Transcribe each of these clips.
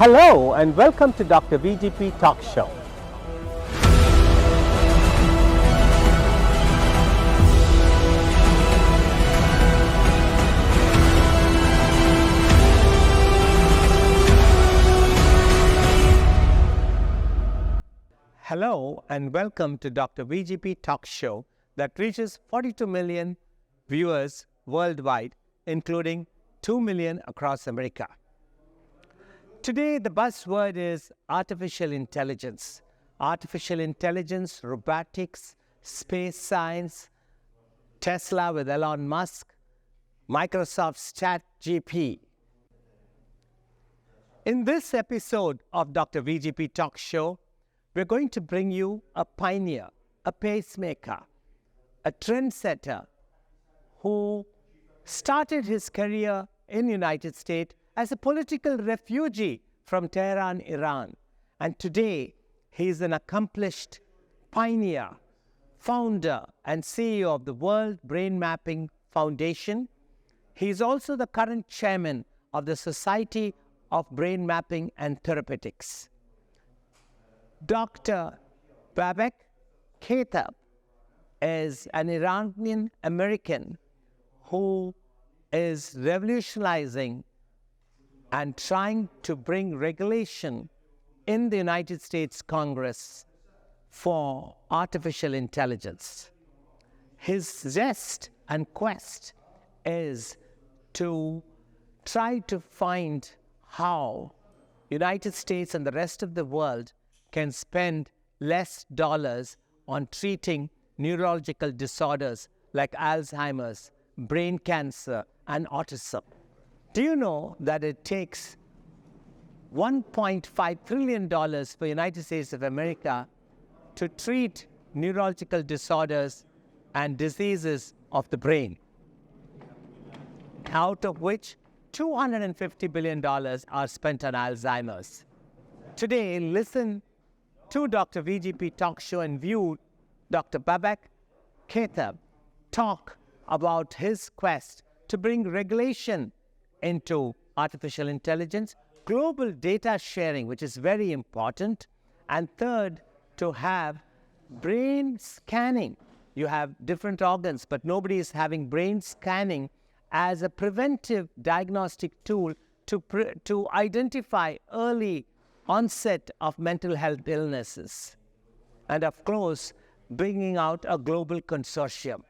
Hello and welcome to Dr. VGP Talk Show. Hello and welcome to Dr. VGP Talk Show that reaches 42 million viewers worldwide, including 2 million across America. Today, the buzzword is artificial intelligence. Artificial intelligence, robotics, space science, Tesla with Elon Musk, Microsoft's ChatGPT. In this episode of Dr. VGP Talk Show, we're going to bring you a pioneer, a pacemaker, a trendsetter who started his career in the United States as a political refugee from Tehran, Iran. And today, he is an accomplished pioneer, founder, and CEO of the World Brain Mapping Foundation. He is also the current chairman of the Society of Brain Mapping and Therapeutics. Dr. Babak Kateb is an Iranian-American who is revolutionizing and trying to bring regulation in the United States Congress for artificial intelligence. His zest and quest is to try to find how United States and the rest of the world can spend less dollars on treating neurological disorders like Alzheimer's, brain cancer, and autism. Do you know that it takes $1.5 trillion for the United States of America to treat neurological disorders and diseases of the brain, out of which $250 billion are spent on Alzheimer's? Today, listen to Dr. VGP Talk Show and view Dr. Babak Kateb talk about his quest to bring regulation into artificial intelligence, global data sharing, which is very important, and third, to have brain scanning. You have different organs, but nobody is having brain scanning as a preventive diagnostic tool to identify early onset of mental health illnesses, and of course, bringing out a global consortium.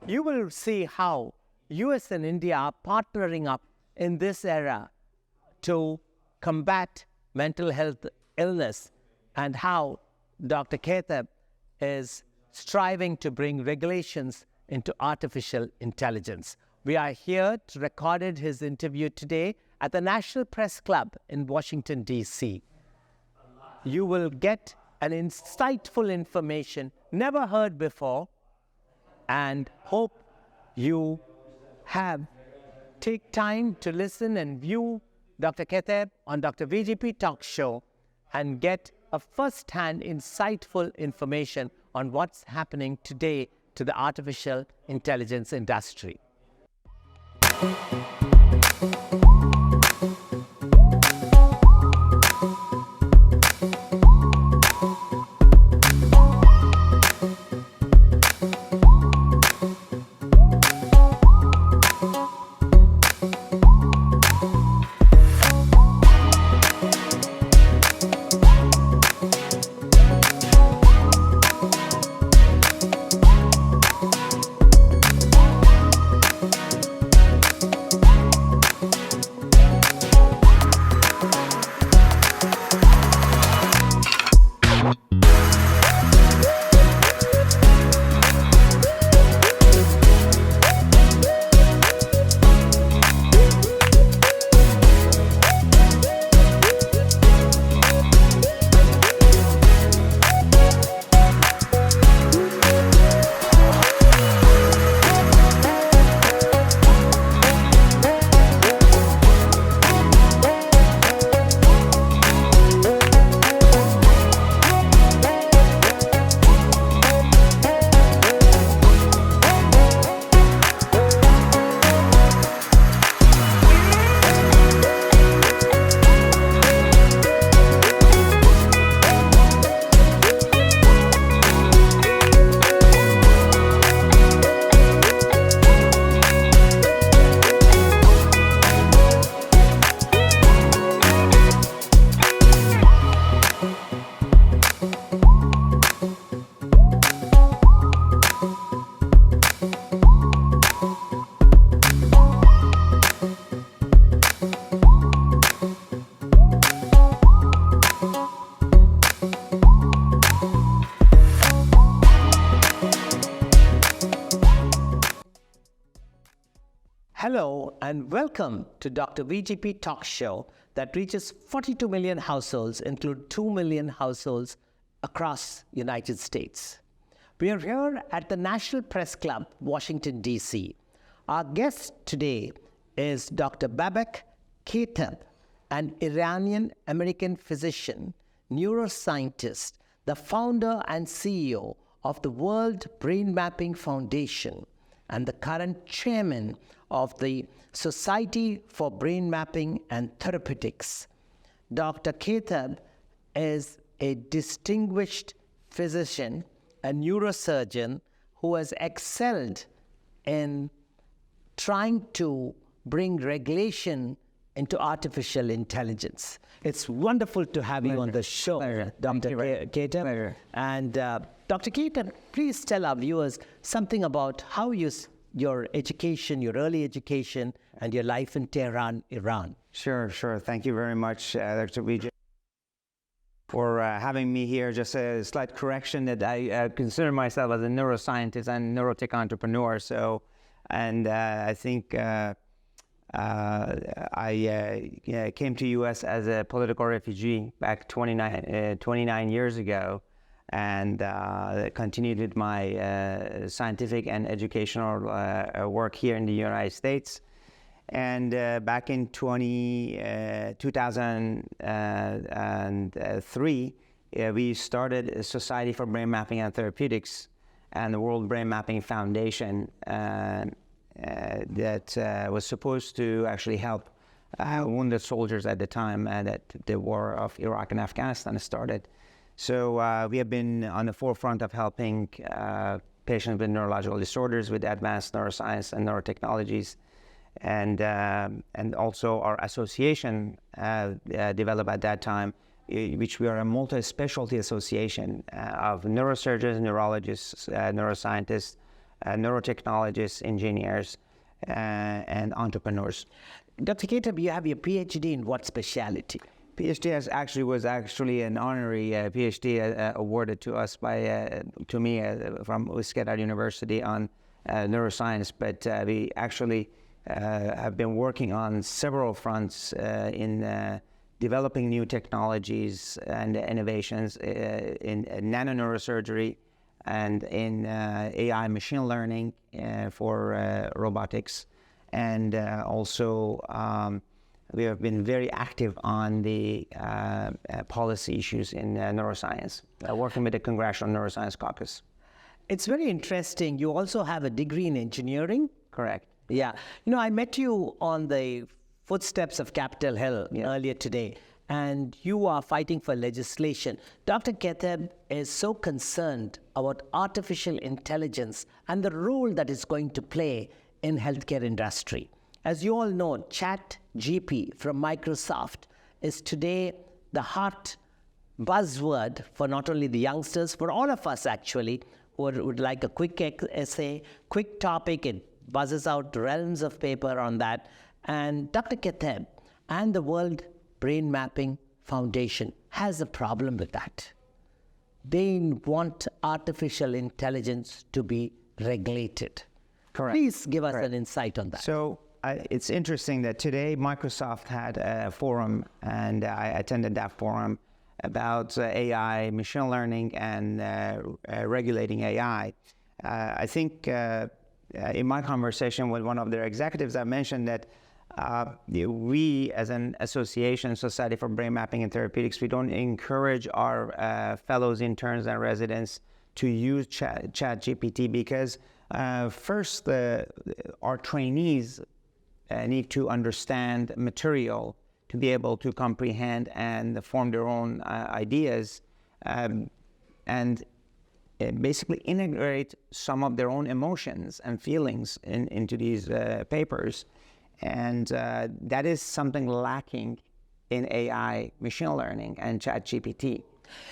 You will see how US and India are partnering up in this era to combat mental health illness, and how Dr. Kateb is striving to bring regulations into artificial intelligence. We are here to record his interview today at the National Press Club in Washington, D.C. You will get an insightful information never heard before, and hope you take time to listen and view Dr. Kateb on Dr. VGP Talk Show and get a first-hand insightful information on what's happening today to the artificial intelligence industry. Hello and welcome to Dr. VGP Talk Show that reaches 42 million households, include 2 million households across United States. We are here at the National Press Club, Washington, D.C. Our guest today is Dr. Babak Kateb, an Iranian-American physician, neuroscientist, the founder and CEO of the World Brain Mapping Foundation, and the current chairman of the Society for Brain Mapping and Therapeutics. Dr. Kateb is a distinguished physician, a neurosurgeon who has excelled in trying to bring regulation into artificial intelligence. It's wonderful to have you on the show, Dr. Kateb. And Dr. Kateb, please tell our viewers something about how your education, your early education, and your life in Tehran, Iran. Sure. Thank you very much, Dr. VJ, for having me here. Just a slight correction that I consider myself as a neuroscientist and neurotech entrepreneur. I think I came to U.S. as a political refugee back 29 years ago, and continued with my scientific and educational work here in the United States. And back in 2003, we started a Society for Brain Mapping and Therapeutics and the World Brain Mapping Foundation that was supposed to actually help wounded soldiers at the time that the war of Iraq and Afghanistan started. So we have been on the forefront of helping patients with neurological disorders with advanced neuroscience and neurotechnologies. And also our association developed at that time, which we are a multi-specialty association of neurosurgeons, neurologists, neuroscientists, neurotechnologists, engineers, and entrepreneurs. Dr. Kateb, you have your PhD in what specialty? PhD was actually an honorary PhD awarded to us to me from Uskadar University on neuroscience, but we actually have been working on several fronts in developing new technologies and innovations in nanoneurosurgery and in AI machine learning for robotics, and also we have been very active on the policy issues in neuroscience, working with the Congressional Neuroscience Caucus. It's very interesting. You also have a degree in engineering? Correct. Yeah. I met you on the footsteps of Capitol Hill earlier today, and you are fighting for legislation. Dr. Kateb is so concerned about artificial intelligence and the role that it's going to play in healthcare industry. As you all know, ChatGPT from Microsoft is today the hot buzzword for not only the youngsters, for all of us actually, who would like a quick essay, quick topic. It buzzes out realms of paper on that. And Dr. Kateb and the World Brain Mapping Foundation has a problem with that. They want artificial intelligence to be regulated. Correct. Please give us an insight on that. So it's interesting that today Microsoft had a forum, and I attended that forum about AI, machine learning, and regulating AI. I think in my conversation with one of their executives, I mentioned that we, as an association, Society for Brain Mapping and Therapeutics, we don't encourage our fellows, interns, and residents to use ChatGPT because first, our trainees need to understand material to be able to comprehend and form their own ideas, and basically integrate some of their own emotions and feelings into these papers. And that is something lacking in AI, machine learning, and ChatGPT.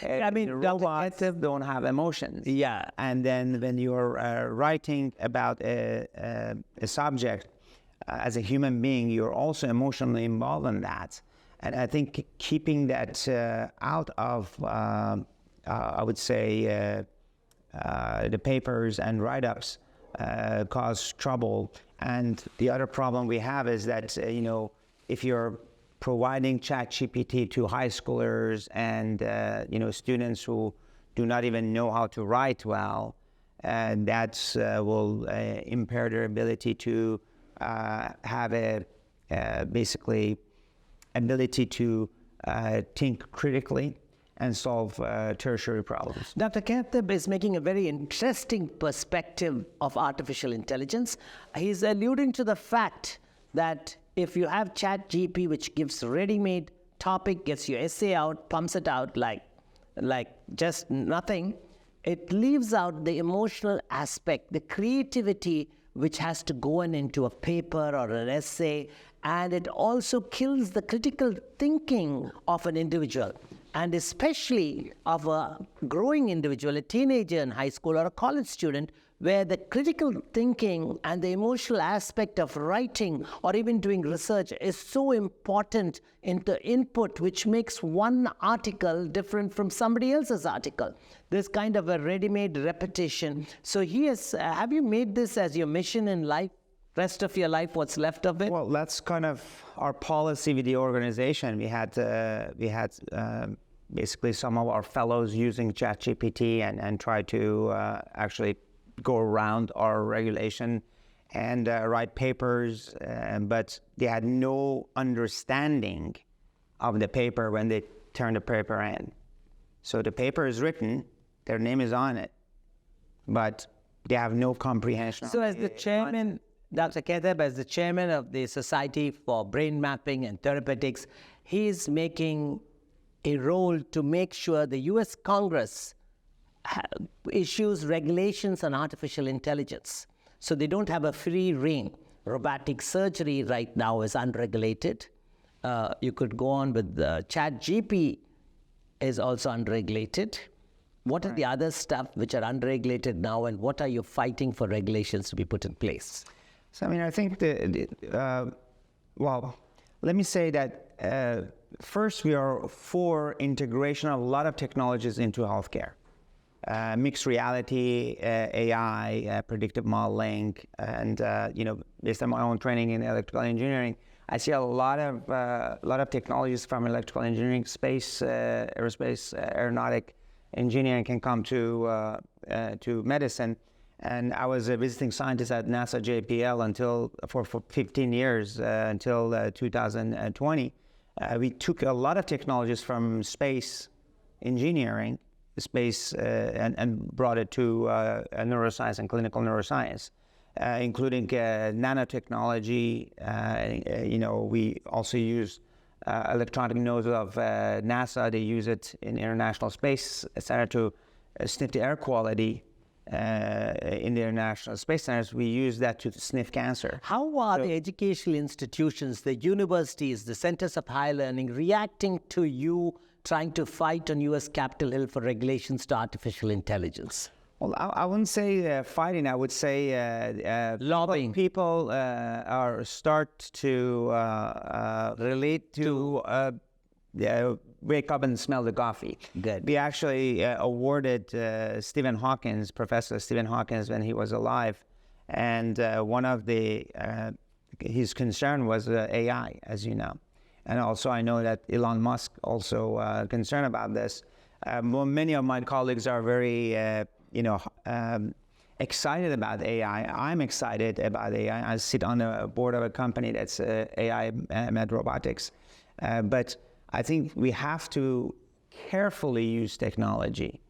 I mean, the robots don't have emotions. Yeah. And then when you're writing about a subject as a human being, you're also emotionally involved in that. And I think keeping that out of, I would say, the papers and write-ups cause trouble. And the other problem we have is that, if you're providing ChatGPT to high schoolers and, students who do not even know how to write well, that will impair their ability to have basically ability to think critically and solve tertiary problems. Dr. Kateb is making a very interesting perspective of artificial intelligence. He's alluding to the fact that if you have ChatGPT, which gives ready-made topic, gets your essay out, pumps it out like just nothing, it leaves out the emotional aspect, the creativity which has to go into a paper or an essay, and it also kills the critical thinking of an individual, and especially of a growing individual, a teenager in high school or a college student, where the critical thinking and the emotional aspect of writing or even doing research is so important in the input, which makes one article different from somebody else's article. This kind of a ready-made repetition. So have you made this as your mission in life, rest of your life, what's left of it? Well, that's kind of our policy with the organization. We had basically some of our fellows using ChatGPT and try to actually go around our regulation and write papers, but they had no understanding of the paper when they turned the paper in. So the paper is written, their name is on it, but they have no comprehension. So as the chairman, Dr. Kateb, as the chairman of the Society for Brain Mapping and Therapeutics, he's making a role to make sure the US Congress issues regulations on artificial intelligence. So they don't have a free rein. Robotic surgery right now is unregulated. You could go on with ChatGPT is also unregulated. What are the other stuff which are unregulated now, and what are you fighting for regulations to be put in place? So, I think well, let me say that first, we are for integration of a lot of technologies into healthcare. Mixed reality, AI, predictive modeling, and based on my own training in electrical engineering, I see a lot of technologies from electrical engineering, space, aerospace, aeronautic engineering can come to medicine. And I was a visiting scientist at NASA JPL for 15 years until 2020. We took a lot of technologies from space engineering, and brought it to neuroscience and clinical neuroscience, including nanotechnology. We also use electronic nodes of NASA. They use it in International Space Center to sniff the air quality in the International Space Centers. We use that to sniff cancer. How are the educational institutions, the universities, the centers of higher learning reacting to you trying to fight on US Capitol Hill for regulations to artificial intelligence? Well, I wouldn't say fighting. I would say lobbying. People start to relate to wake up and smell the coffee. Good. We actually awarded Stephen Hawking, Professor Stephen Hawking, when he was alive, and one of his concern was AI, as you know. And also, I know that Elon Musk also concerned about this. Many of my colleagues are very, excited about AI. I'm excited about AI. I sit on the board of a company that's AI med robotics. But I think we have to carefully use technology.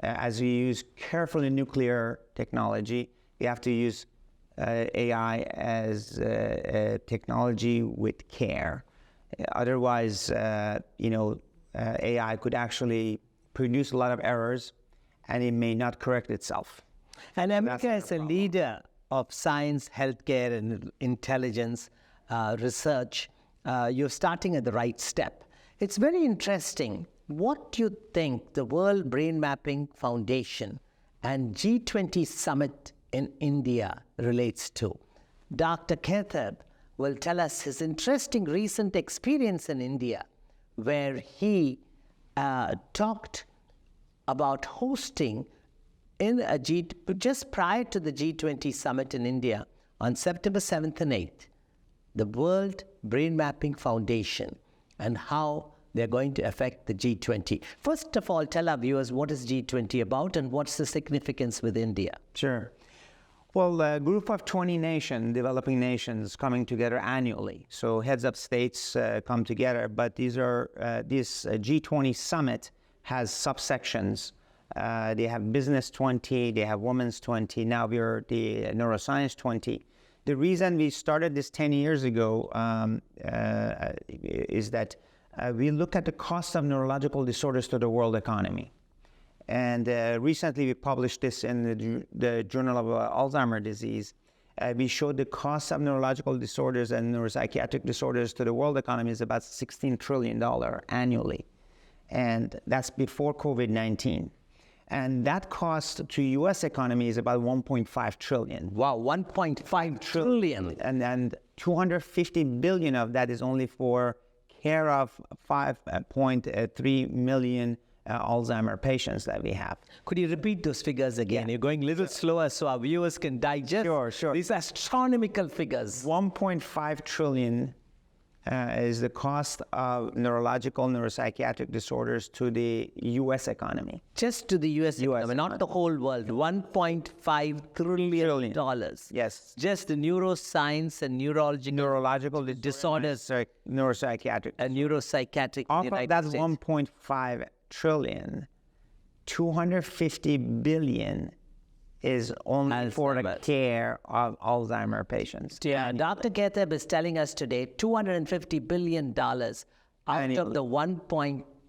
As we use carefully nuclear technology, we have to use AI as technology with care. Otherwise, AI could actually produce a lot of errors, and it may not correct itself. And America is a leader of science, healthcare, and intelligence research. You're starting at the right step. It's very interesting. What do you think the World Brain Mapping Foundation and G20 Summit in India relates to? Dr. Kateb will tell us his interesting recent experience in India, where he talked about hosting just prior to the G20 summit in India, on September 7th and 8th, the World Brain Mapping Foundation and how they're going to affect the G20. First of all, tell our viewers what is G20 about and what's the significance with India? Sure. Well, a group of 20 developing nations coming together annually. So heads of states come together, but this G20 summit has subsections. They have Business 20, they have Women's 20, now we're the Neuroscience 20. The reason we started this 10 years ago is that we look at the cost of neurological disorders to the world economy. And recently we published this in the Journal of Alzheimer disease. We showed the cost of neurological disorders and neuropsychiatric disorders to the world economy is about $16 trillion annually. And that's before COVID-19. And that cost to U.S. economy is about 1.5 trillion. Wow, 1.5 trillion. And then 250 billion of that is only for care of 5.3 million Alzheimer patients that we have. Could you repeat those figures again? Yeah. You're going a little slower so our viewers can digest Sure. these astronomical figures. 1.5 trillion is the cost of neurological, neuropsychiatric disorders to the U.S. economy. Just to the U.S. economy, not the whole world. $1.5 trillion dollars. Yes. Just the neuroscience and neurological disorders Neuropsychiatric. and neuropsychiatric. Off in the of that United States. 1.5 trillion, 250 billion is only for the Alzheimer's. care of Alzheimer patients. Yeah, Dr. Kateb is telling us today $250 billion out of the 1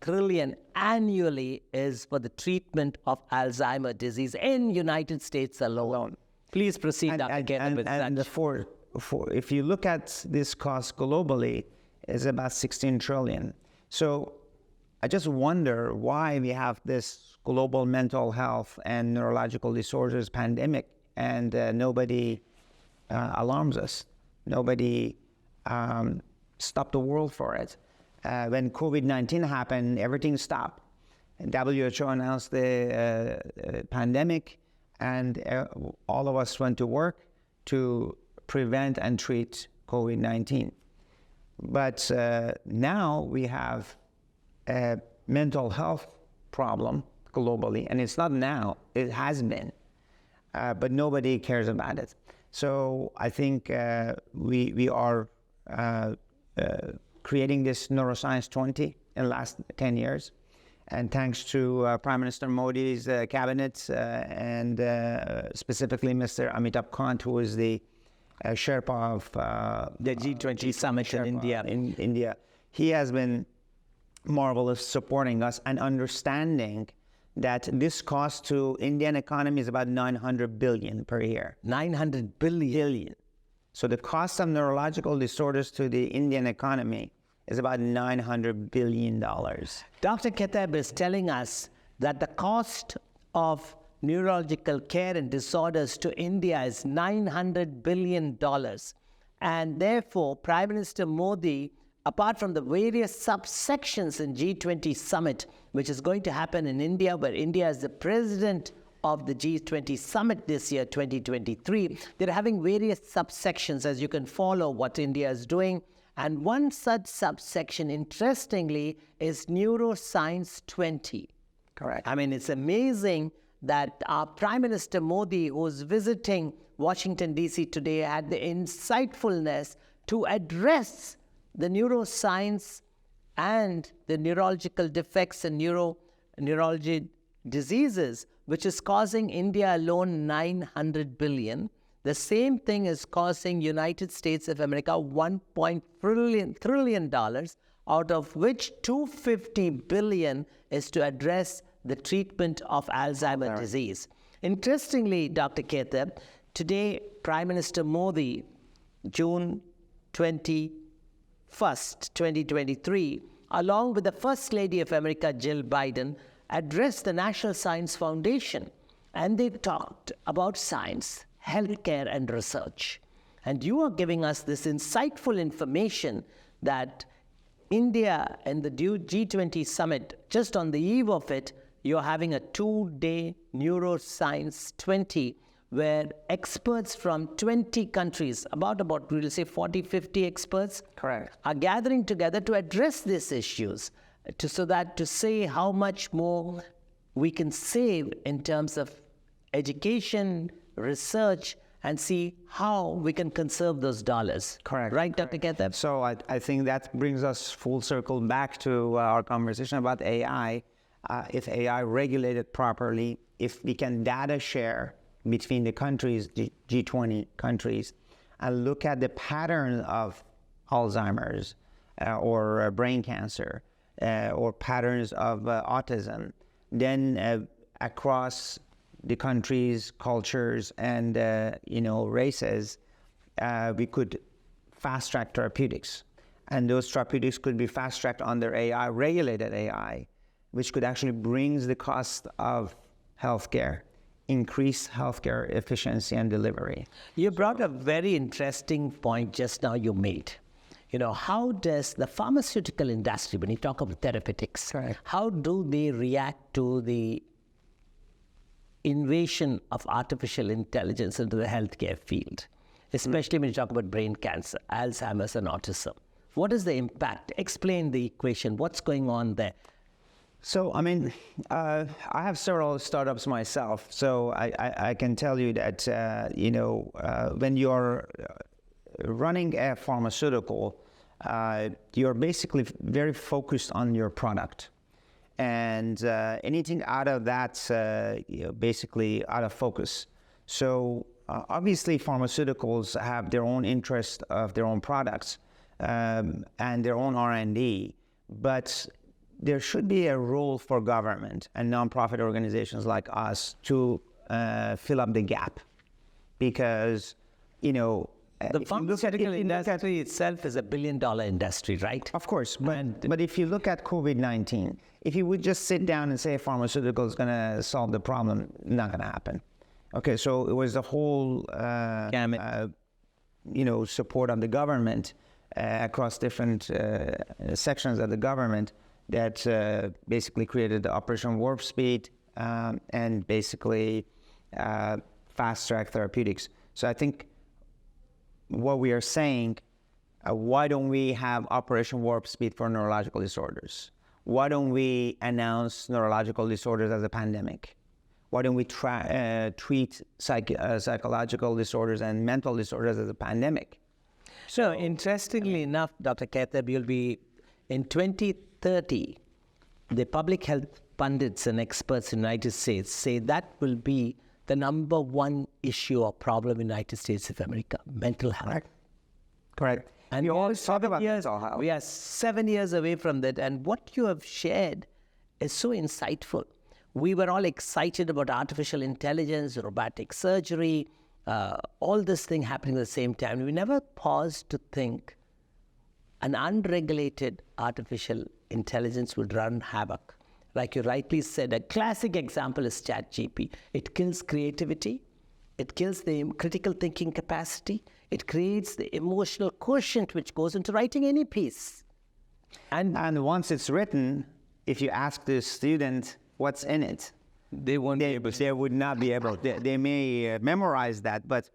trillion annually is for the treatment of Alzheimer disease in United States alone. Please proceed, Dr. Kateb, with And that. if you look at this cost globally, is about 16 trillion. So I just wonder why we have this global mental health and neurological disorders pandemic, and nobody alarms us. Nobody stopped the world for it. When COVID-19 happened, everything stopped. And WHO announced the pandemic, and all of us went to work to prevent and treat COVID-19. But now we have a mental health problem globally, and it's not now, it has been, but nobody cares about it. So I think we are creating this Neuroscience 20 in the last 10 years, and thanks to Prime Minister Modi's cabinet and specifically Mr. Amitabh Kant, who is the Sherpa of The G20 summit in India. In India. He has been marvelous supporting us and understanding that this cost to Indian economy is about 900 billion per year. 900 billion. So the cost of neurological disorders to the Indian economy is about $900 billion. Dr. Kateb is telling us that the cost of neurological care and disorders to India is $900 billion. And therefore, Prime Minister Modi, apart from the various subsections in G20 summit, which is going to happen in India, where India is the president of the G20 summit this year, 2023, they're having various subsections, as you can follow what India is doing. And one such subsection, interestingly, is Neuroscience 20. Correct. I mean, it's amazing that our Prime Minister Modi, who's visiting Washington, D.C. today, had the insightfulness to address the neuroscience and the neurological defects and neurology diseases, which is causing India alone 900 billion. The same thing is causing United States of America $1 trillion, out of which 250 billion is to address the treatment of Alzheimer's disease. Interestingly, Dr. Kateb, today Prime Minister Modi, June 21st, 2023, along with the First Lady of America, Jill Biden, addressed the National Science Foundation, and they talked about science, healthcare, and research. And you are giving us this insightful information that India and the G20 summit, just on the eve of it, you're having a 2-day Neuroscience 20, where experts from 20 countries, about we'll say 40, 50 experts, Correct. are gathering together to address these issues, to say how much more we can save in terms of education, research, and see how we can conserve those dollars. Correct. Right, Dr. Kateb? So I think that brings us full circle back to our conversation about AI. If AI regulated properly, if we can data share between the countries, G20 countries, and look at the pattern of Alzheimer's or brain cancer or patterns of autism, then across the countries, cultures, and races, we could fast-track therapeutics. And those therapeutics could be fast-tracked under AI, regulated AI, which could actually bring the cost of healthcare, increase healthcare efficiency and delivery. You brought a very interesting point just now you made. How does the pharmaceutical industry, when you talk about therapeutics, Correct. how do they react to the invasion of artificial intelligence into the healthcare field, especially when you talk about brain cancer, Alzheimer's, and autism? What is the impact? Explain the equation. What's going on there? So, I have several startups myself, so I can tell you that, when you're running a pharmaceutical, you're basically very focused on your product. And anything out of that, basically out of focus. So obviously pharmaceuticals have their own interest of their own products and their own R&D, but there should be a role for government and nonprofit organizations like us to fill up the gap, because The pharmaceutical industry itself is $1 billion industry, right? Of course, but if you look at COVID-19, if you would just sit down and say a pharmaceutical is going to solve the problem, not going to happen. Okay, so it was the whole support of the government across different sections of the government that basically created the Operation Warp Speed and basically fast-track therapeutics. So I think what we are saying, why don't we have Operation Warp Speed for neurological disorders? Why don't we announce neurological disorders as a pandemic? Why don't we treat psychological disorders and mental disorders as a pandemic? So interestingly enough, Dr. Kateb, you'll be in 2030, the public health pundits and experts in the United States say that will be the number one issue or problem in the United States of America, mental health. Correct. And you always talk about mental health. We are 7 years away from that. And what you have shared is so insightful. We were all excited about artificial intelligence, robotic surgery, all this thing happening at the same time. We never paused to think an unregulated artificial intelligence would run havoc. Like you rightly said, a classic example is ChatGPT. It kills creativity. It kills the critical thinking capacity. It creates the emotional quotient which goes into writing any piece. And once it's written, if you ask the student what's in it, they would not be able. They may memorize that, but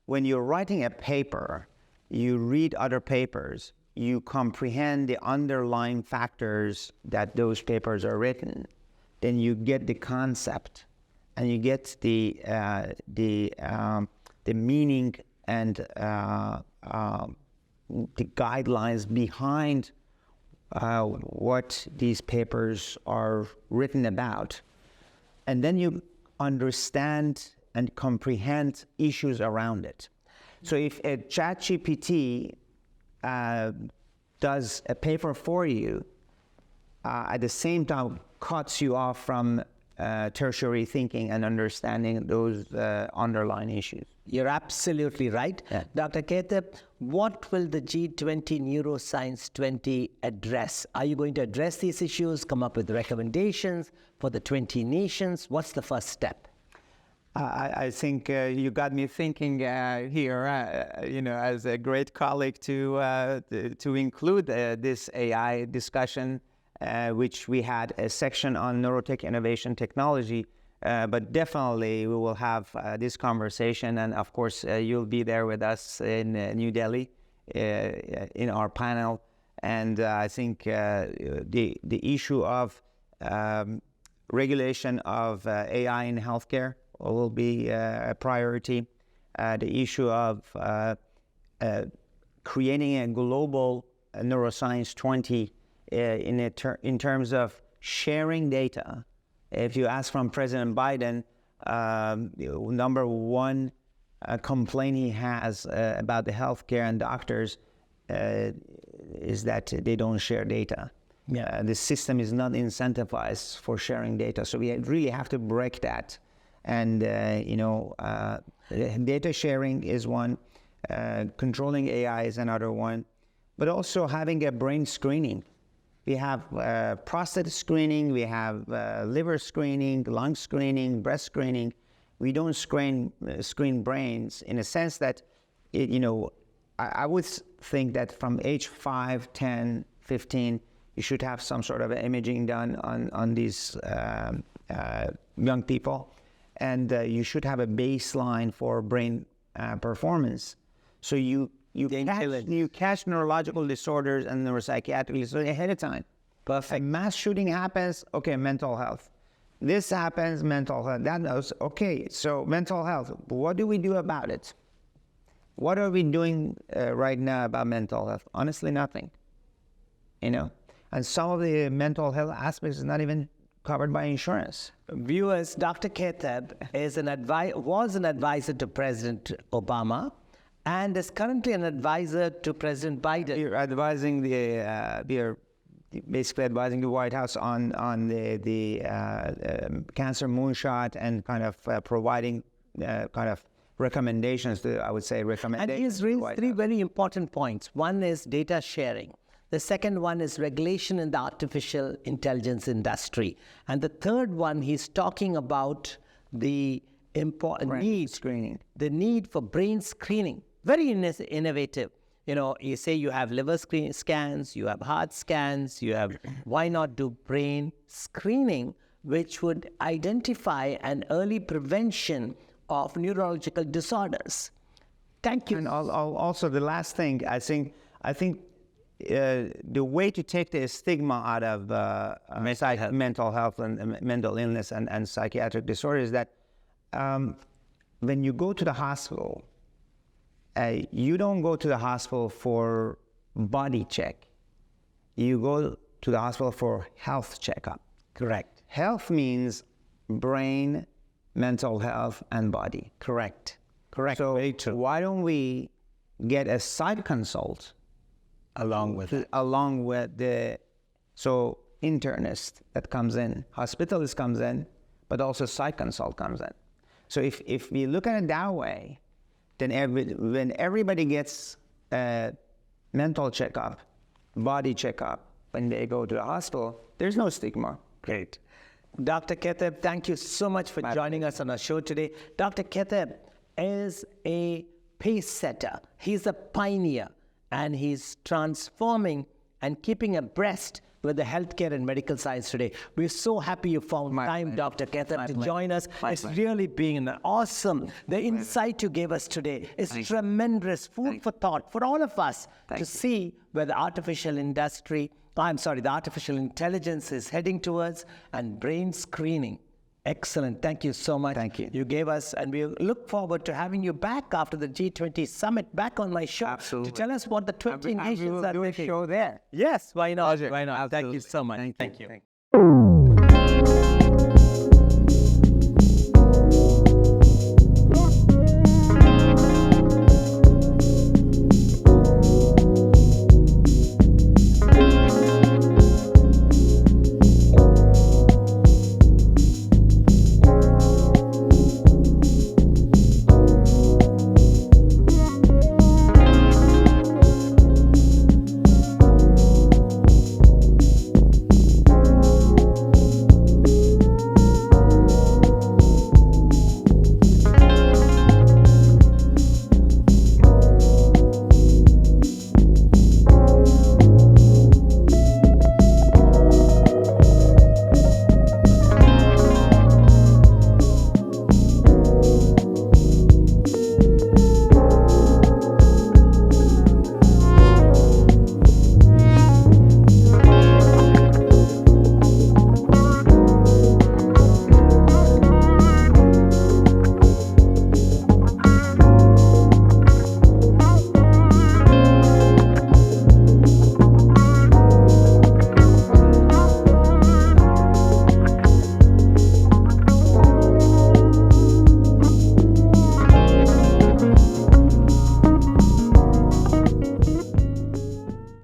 when you're writing a paper, you read other papers, you comprehend the underlying factors that those papers are written, then you get the concept and you get the meaning and the guidelines behind what these papers are written about. And then you understand and comprehend issues around it. So if a ChatGPT does a paper for you, at the same time cuts you off from tertiary thinking and understanding those underlying issues. You're absolutely right. Yeah. Dr. Kateb, what will the G20 Neuroscience 20 address? Are you going to address these issues, come up with recommendations for the 20 nations? What's the first step? I think you got me thinking here, as a great colleague to include this AI discussion, which we had a section on neurotech innovation technology But definitely we will have this conversation, and of course you'll be there with us in New Delhi in our panel. And I think the issue of regulation of AI in healthcare will be a priority. The issue of creating a global neuroscience 20 in terms of sharing data. If you ask from President Biden, number one complaint he has about the healthcare and doctors is that they don't share data. Yeah. The system is not incentivized for sharing data, so we really have to break that. And data sharing is one, controlling AI is another one, but also having a brain screening. We have prostate screening, we have liver screening, lung screening, breast screening. We don't screen brains in a sense that, I would think that from age 5, 10, 15, you should have some sort of imaging done on these young people. And you should have a baseline for brain performance. So you catch neurological disorders and neuropsychiatric disorders ahead of time. Perfect. A mass shooting happens, okay, mental health. This happens, mental health. That knows, okay, so mental health, what do we do about it? What are we doing right now about mental health? Honestly, nothing. And some of the mental health aspects is not even covered by insurance. Viewers, Dr. Kateb was an advisor to President Obama and is currently an advisor to President Biden. We are basically advising the White House on the cancer moonshot and kind of providing kind of recommendations. And he has raised three very important points. One is data sharing. The second one is regulation in the artificial intelligence industry. And the third one, he's talking about the important the need for brain screening. Very innovative. You say you have liver scans, you have heart scans, why not do brain screening, which would identify an early prevention of neurological disorders. Thank you. And also the last thing, I think the way to take the stigma out of mental health and mental illness and psychiatric disorders is that when you go to the hospital, you don't go to the hospital for body check. You go to the hospital for health checkup. Correct. Health means brain, mental health, and body. Correct. So why don't we get a side consult along with the internist that comes in, hospitalist comes in, but also side consult comes in. So if we look at it that way, then when everybody gets a mental checkup, body checkup, when they go to the hospital, there's no stigma. Great. Dr. Kateb, thank you so much for joining us on our show today. Dr. Kateb is a pace setter. He's a pioneer, and he's transforming and keeping abreast with the healthcare and medical science today. We're so happy you found time, Dr. Kateb, to join us. It's really been awesome. The insight you gave us today is tremendous food for thought for all of us to see where the artificial intelligence is heading towards, and brain screening. Excellent. Thank you so much. Thank you. You gave us, and we look forward to having you back after the G20 summit, back on my show. Absolutely. To tell us what the 20 nations are doing. thinking. Show there. Yes, why not? Pleasure. Why not? Thank you Absolutely. so much. Thank you. you.